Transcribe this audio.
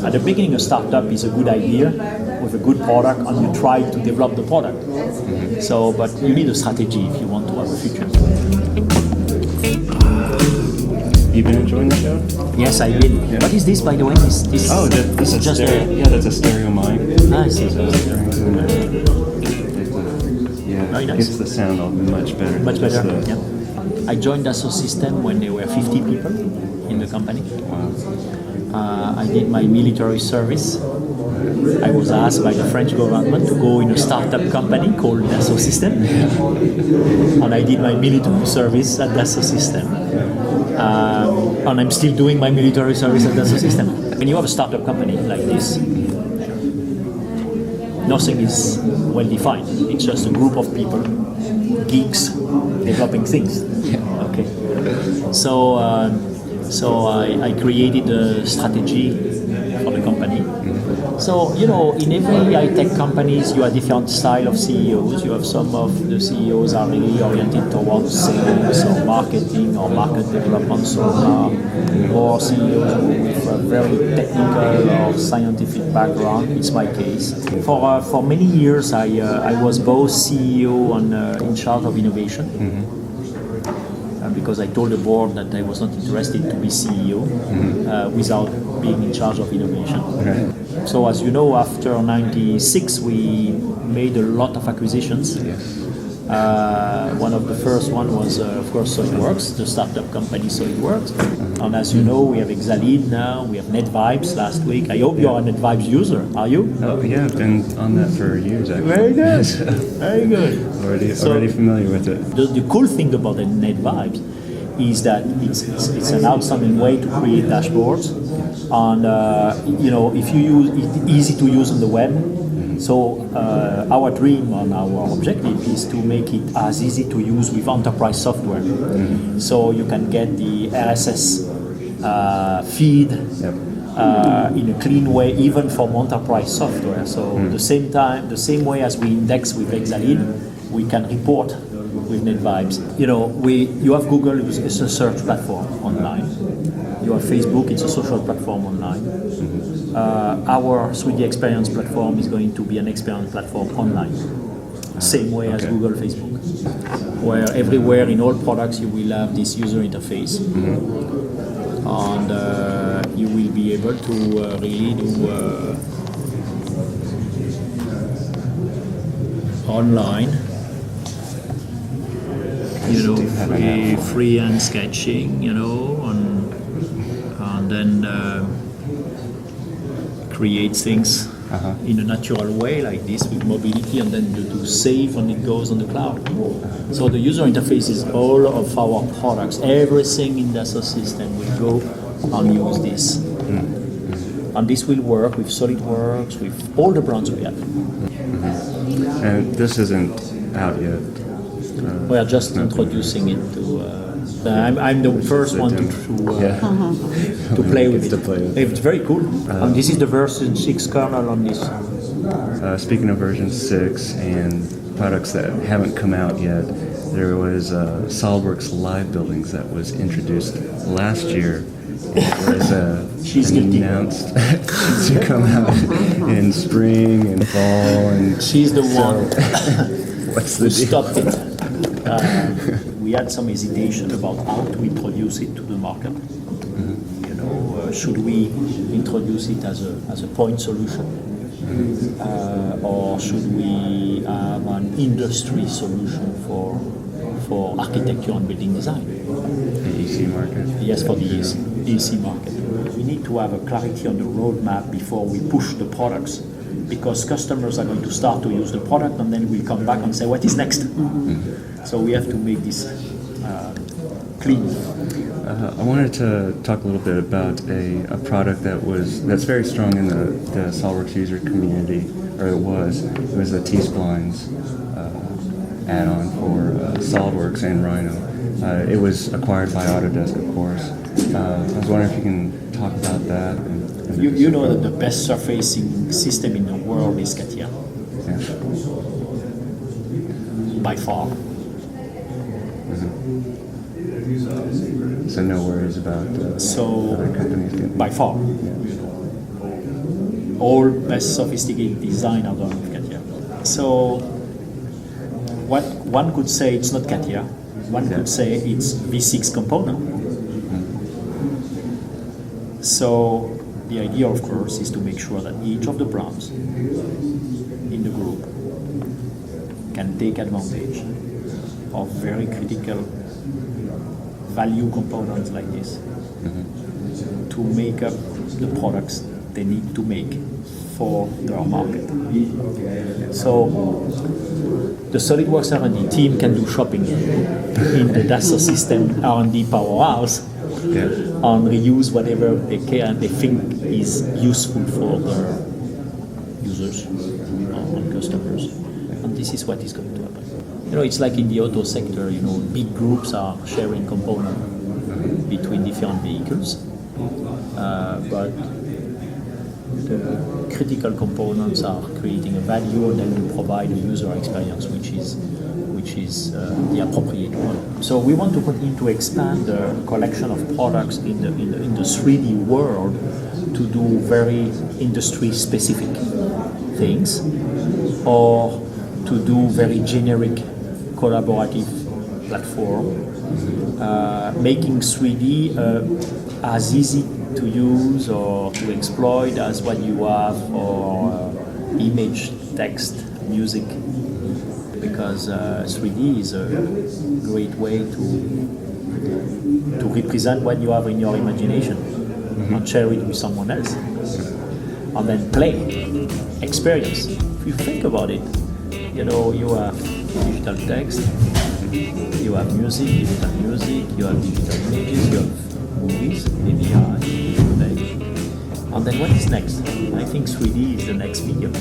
At the beginning, a startup is a good idea with a good product, and you try to develop the product. So, but you need a strategy if you want to have a future. You've been enjoying the show? Yes, I've been. Yeah. What is this, by the way? This this is just yeah, that's a stereo mic. I see. Yeah, very nice. Gets the sound much better. Much better. Yeah. I joined Dassault System when there were 50 people in the company. Wow. I did my military service. I was asked by the French government to go in a startup company called Dassault System, and I did my military service at Dassault System. And I'm still doing my military service at Dassault System. When you have a startup company like this, nothing is well defined. It's just a group of people, geeks, developing things. Okay. So I created a strategy for the company. So, you know, in every high-tech companies, you have different style of CEOs. You have some of the CEOs are really oriented towards sales or marketing or market development, so or CEOs with a very technical or scientific background. It's my case. For many years, I was both CEO and in charge of innovation. Because I told the board that I was not interested to be CEO without being in charge of innovation. Okay. So as you know, after '96 we made a lot of acquisitions. Yes. One of the first one was, of course, SolidWorks, the startup company SolidWorks. And as you know, we have Exalid now, we have NetVibes last week. I hope you're a NetVibes user, are you? Oh yeah, I've been on that for years actually. Very good, very good. Already familiar with it. The cool thing about the NetVibes is that it's an outstanding way to create dashboards, and you know, if you use it, easy to use on the web. So our dream and our objective is to make it as easy to use with enterprise software. So you can get the RSS feed in a clean way, even from enterprise software. So the same way as we index with Exalid, we can report with NetVibes. You know, you have Google, it's a search platform online. You have Facebook, it's a social platform online. Our 3D experience platform is going to be an experience platform online. Same way as Google, Facebook, where everywhere in all products you will have this user interface, and you will be able to really do online. You know, freehand sketching, you know, and then create things in a natural way like this with mobility, and then you do save and it goes on the cloud. So the user interface is all of our products. Everything in Dassault System will go and use this. And this will work with SolidWorks, with all the brands we have. And this isn't out yet. We are just introducing it to. I'm the first one to play with it. It's very cool. And this is the version 6 kernel on this. Speaking of version 6 and products that haven't come out yet, there was SolidWorks Live Buildings that was introduced last year. It was announced to come out in spring and fall. And she's the one what's the who deal? stopped it. We had some hesitation about how to introduce it to the market. You know, should we introduce it as a point solution, or should we have an industry solution for architecture and building design? The EC market. Yes, for the EC market. We need to have a clarity on the roadmap before we push the products, because customers are going to start to use the product and then we'll come back and say, what is next? So we have to make this clean. I wanted to talk a little bit about a product that's very strong in the SolidWorks user community, or it was. It was the T-Splines add-on for SolidWorks and Rhino. It was acquired by Autodesk, of course. I was wondering if you can talk about that. You know that the best surfacing system in the world is CATIA. Yeah. By far. So no worries about other companies getting by far. Yeah. all best sophisticated design are done with CATIA. So what one could say it's not CATIA, one could say it's V6 component. So the idea, of course, is to make sure that each of the brands in the group can take advantage of very critical value components like this to make up the products they need to make for their market. So the SolidWorks R&D team can do shopping in the Dassault system R&D powerhouse and reuse whatever they can and they think is useful for their users and customers. And this is what is going to happen. You know, it's like in the auto sector, you know, big groups are sharing components between different vehicles, but the critical components are creating a value and then you provide a user experience which is the appropriate one. So we want to continue to expand the collection of products in the 3D world to do very industry specific things or to do very generic collaborative platform, making 3D as easy to use or to exploit as what you have for image, text, music, because 3D is a great way to represent what you have in your imagination and share it with someone else. And then play, experience. If you think about it, you know, you have digital text, you have music, digital music, you have digital images, you have movies, AVI, and then what is next? I think 3D is the next medium.